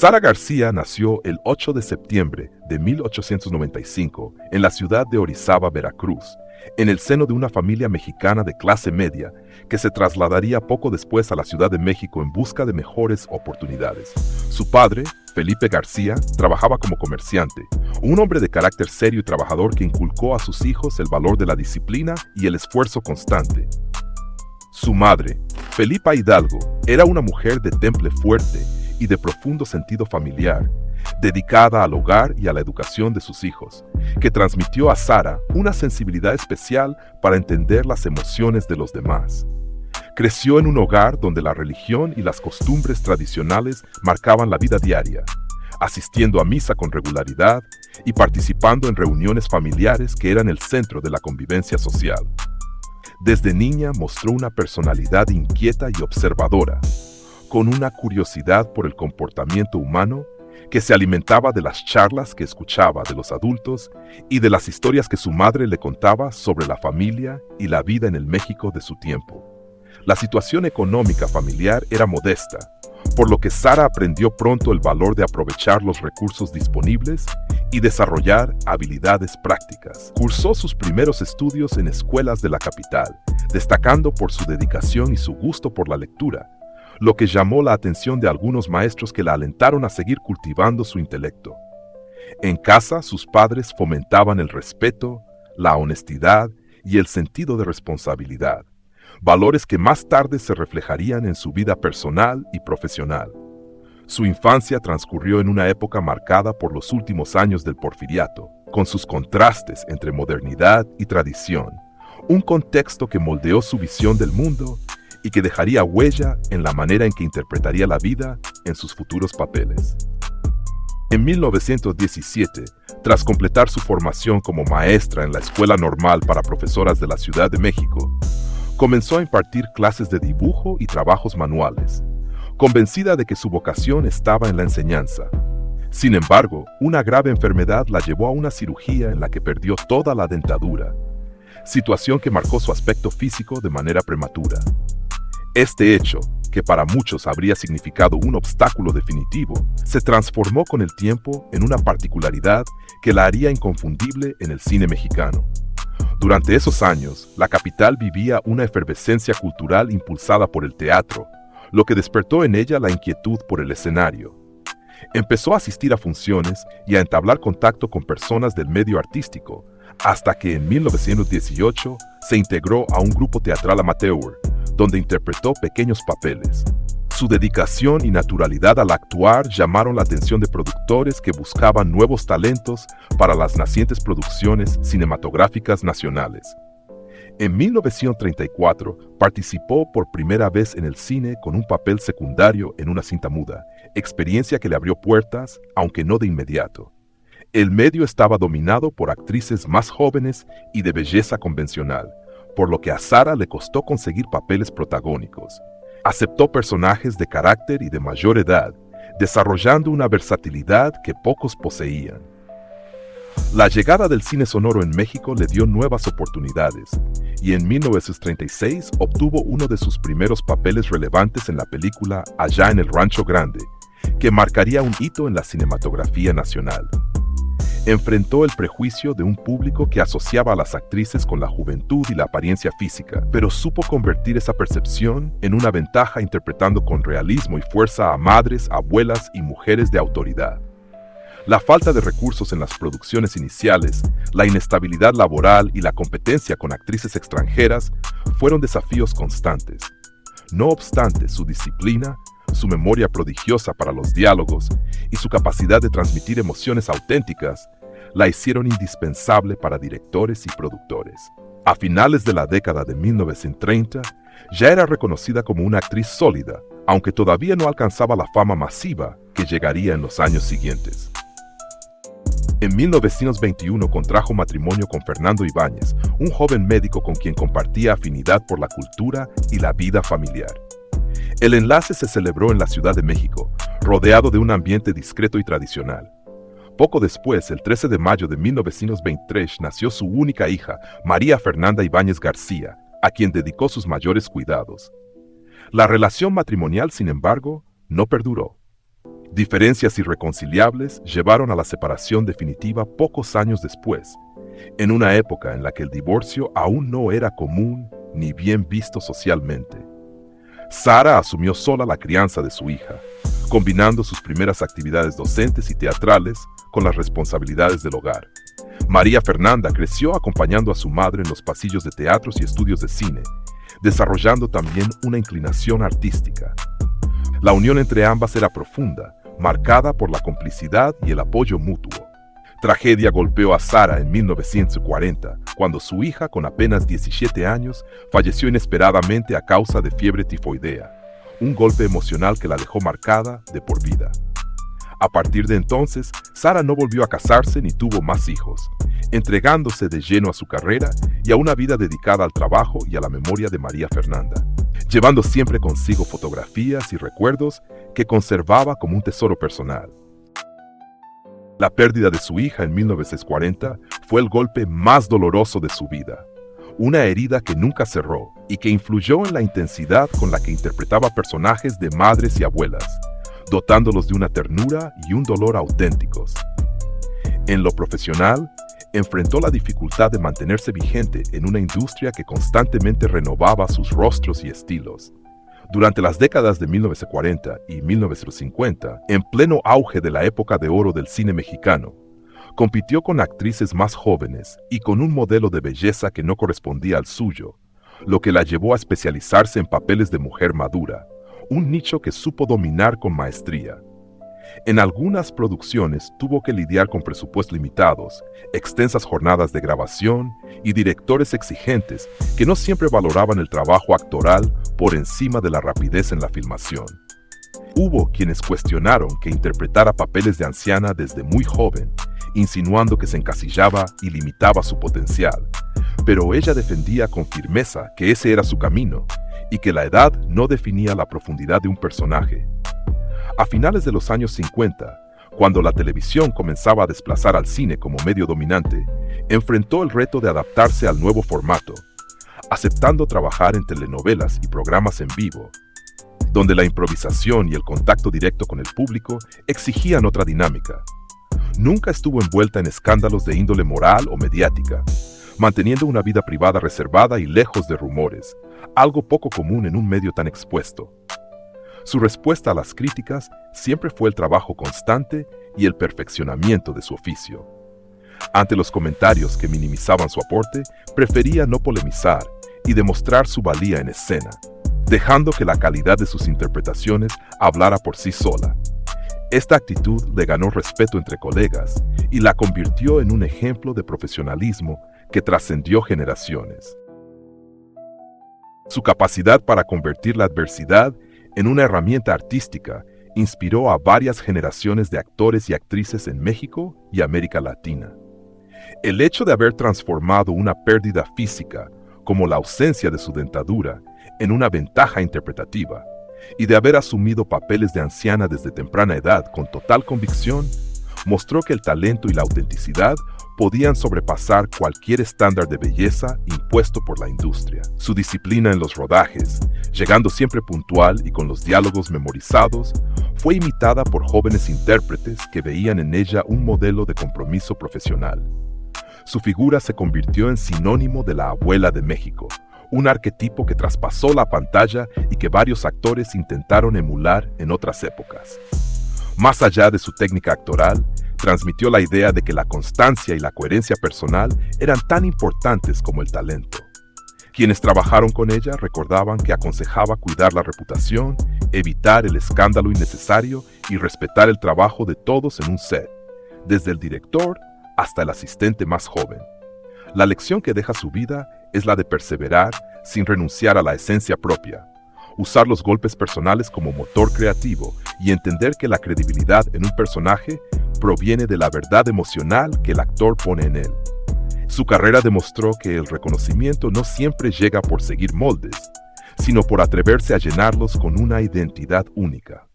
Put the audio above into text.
Sara García nació el 8 de septiembre de 1895 en la ciudad de Orizaba, Veracruz, en el seno de una familia mexicana de clase media que se trasladaría poco después a la Ciudad de México en busca de mejores oportunidades. Su padre, Felipe García, trabajaba como comerciante, un hombre de carácter serio y trabajador que inculcó a sus hijos el valor de la disciplina y el esfuerzo constante. Su madre, Felipa Hidalgo, era una mujer de temple fuerte y de profundo sentido familiar, dedicada al hogar y a la educación de sus hijos, que transmitió a Sara una sensibilidad especial para entender las emociones de los demás. Creció en un hogar donde la religión y las costumbres tradicionales marcaban la vida diaria, asistiendo a misa con regularidad y participando en reuniones familiares que eran el centro de la convivencia social. Desde niña mostró una personalidad inquieta y observadora, con una curiosidad por el comportamiento humano que se alimentaba de las charlas que escuchaba de los adultos y de las historias que su madre le contaba sobre la familia y la vida en el México de su tiempo. La situación económica familiar era modesta, por lo que Sara aprendió pronto el valor de aprovechar los recursos disponibles y desarrollar habilidades prácticas. Cursó sus primeros estudios en escuelas de la capital, destacando por su dedicación y su gusto por la lectura, lo que llamó la atención de algunos maestros que la alentaron a seguir cultivando su intelecto. En casa, sus padres fomentaban el respeto, la honestidad y el sentido de responsabilidad, valores que más tarde se reflejarían en su vida personal y profesional. Su infancia transcurrió en una época marcada por los últimos años del Porfiriato, con sus contrastes entre modernidad y tradición, un contexto que moldeó su visión del mundo y que dejaría huella en la manera en que interpretaría la vida en sus futuros papeles. En 1917, tras completar su formación como maestra en la Escuela Normal para Profesoras de la Ciudad de México, comenzó a impartir clases de dibujo y trabajos manuales, convencida de que su vocación estaba en la enseñanza. Sin embargo, una grave enfermedad la llevó a una cirugía en la que perdió toda la dentadura, situación que marcó su aspecto físico de manera prematura. Este hecho, que para muchos habría significado un obstáculo definitivo, se transformó con el tiempo en una particularidad que la haría inconfundible en el cine mexicano. Durante esos años, la capital vivía una efervescencia cultural impulsada por el teatro, lo que despertó en ella la inquietud por el escenario. Empezó a asistir a funciones y a entablar contacto con personas del medio artístico, hasta que en 1918 se integró a un grupo teatral amateur, donde interpretó pequeños papeles. Su dedicación y naturalidad al actuar llamaron la atención de productores que buscaban nuevos talentos para las nacientes producciones cinematográficas nacionales. En 1934 participó por primera vez en el cine con un papel secundario en una cinta muda, experiencia que le abrió puertas, aunque no de inmediato. El medio estaba dominado por actrices más jóvenes y de belleza convencional, por lo que a Sara le costó conseguir papeles protagónicos. Aceptó personajes de carácter y de mayor edad, desarrollando una versatilidad que pocos poseían. La llegada del cine sonoro en México le dio nuevas oportunidades, y en 1936 obtuvo uno de sus primeros papeles relevantes en la película Allá en el Rancho Grande, que marcaría un hito en la cinematografía nacional. Enfrentó el prejuicio de un público que asociaba a las actrices con la juventud y la apariencia física, pero supo convertir esa percepción en una ventaja interpretando con realismo y fuerza a madres, abuelas y mujeres de autoridad. La falta de recursos en las producciones iniciales, la inestabilidad laboral y la competencia con actrices extranjeras fueron desafíos constantes. No obstante, su disciplina, su memoria prodigiosa para los diálogos y su capacidad de transmitir emociones auténticas la hicieron indispensable para directores y productores. A finales de la década de 1930, ya era reconocida como una actriz sólida, aunque todavía no alcanzaba la fama masiva que llegaría en los años siguientes. En 1921 contrajo matrimonio con Fernando Ibáñez, un joven médico con quien compartía afinidad por la cultura y la vida familiar. El enlace se celebró en la Ciudad de México, rodeado de un ambiente discreto y tradicional. Poco después, el 13 de mayo de 1923, nació su única hija, María Fernanda Ibáñez García, a quien dedicó sus mayores cuidados. La relación matrimonial, sin embargo, no perduró. Diferencias irreconciliables llevaron a la separación definitiva pocos años después, en una época en la que el divorcio aún no era común ni bien visto socialmente. Sara asumió sola la crianza de su hija, combinando sus primeras actividades docentes y teatrales con las responsabilidades del hogar. María Fernanda creció acompañando a su madre en los pasillos de teatros y estudios de cine, desarrollando también una inclinación artística. La unión entre ambas era profunda, marcada por la complicidad y el apoyo mutuo. Tragedia golpeó a Sara en 1940, cuando su hija, con apenas 17 años, falleció inesperadamente a causa de fiebre tifoidea, un golpe emocional que la dejó marcada de por vida. A partir de entonces, Sara no volvió a casarse ni tuvo más hijos, entregándose de lleno a su carrera y a una vida dedicada al trabajo y a la memoria de María Fernanda, llevando siempre consigo fotografías y recuerdos que conservaba como un tesoro personal. La pérdida de su hija en 1940 fue el golpe más doloroso de su vida, una herida que nunca cerró y que influyó en la intensidad con la que interpretaba personajes de madres y abuelas, dotándolos de una ternura y un dolor auténticos. En lo profesional, enfrentó la dificultad de mantenerse vigente en una industria que constantemente renovaba sus rostros y estilos. Durante las décadas de 1940 y 1950, en pleno auge de la época de oro del cine mexicano, compitió con actrices más jóvenes y con un modelo de belleza que no correspondía al suyo, lo que la llevó a especializarse en papeles de mujer madura, un nicho que supo dominar con maestría. En algunas producciones tuvo que lidiar con presupuestos limitados, extensas jornadas de grabación y directores exigentes que no siempre valoraban el trabajo actoral por encima de la rapidez en la filmación. Hubo quienes cuestionaron que interpretara papeles de anciana desde muy joven, insinuando que se encasillaba y limitaba su potencial, pero ella defendía con firmeza que ese era su camino y que la edad no definía la profundidad de un personaje. A finales de los años 50, cuando la televisión comenzaba a desplazar al cine como medio dominante, enfrentó el reto de adaptarse al nuevo formato, aceptando trabajar en telenovelas y programas en vivo, donde la improvisación y el contacto directo con el público exigían otra dinámica. Nunca estuvo envuelta en escándalos de índole moral o mediática, manteniendo una vida privada reservada y lejos de rumores, algo poco común en un medio tan expuesto. Su respuesta a las críticas siempre fue el trabajo constante y el perfeccionamiento de su oficio. Ante los comentarios que minimizaban su aporte, prefería no polemizar y demostrar su valía en escena, dejando que la calidad de sus interpretaciones hablara por sí sola. Esta actitud le ganó respeto entre colegas y la convirtió en un ejemplo de profesionalismo que trascendió generaciones. Su capacidad para convertir la adversidad en una herramienta artística inspiró a varias generaciones de actores y actrices en México y América Latina. El hecho de haber transformado una pérdida física, como la ausencia de su dentadura, en una ventaja interpretativa, y de haber asumido papeles de anciana desde temprana edad con total convicción, mostró que el talento y la autenticidad podían sobrepasar cualquier estándar de belleza impuesto por la industria. Su disciplina en los rodajes, llegando siempre puntual y con los diálogos memorizados, fue imitada por jóvenes intérpretes que veían en ella un modelo de compromiso profesional. Su figura se convirtió en sinónimo de la abuela de México, un arquetipo que traspasó la pantalla y que varios actores intentaron emular en otras épocas. Más allá de su técnica actoral, transmitió la idea de que la constancia y la coherencia personal eran tan importantes como el talento. Quienes trabajaron con ella recordaban que aconsejaba cuidar la reputación, evitar el escándalo innecesario y respetar el trabajo de todos en un set, desde el director hasta el asistente más joven. La lección que deja su vida es la de perseverar sin renunciar a la esencia propia, usar los golpes personales como motor creativo y entender que la credibilidad en un personaje proviene de la verdad emocional que el actor pone en él. Su carrera demostró que el reconocimiento no siempre llega por seguir moldes, sino por atreverse a llenarlos con una identidad única.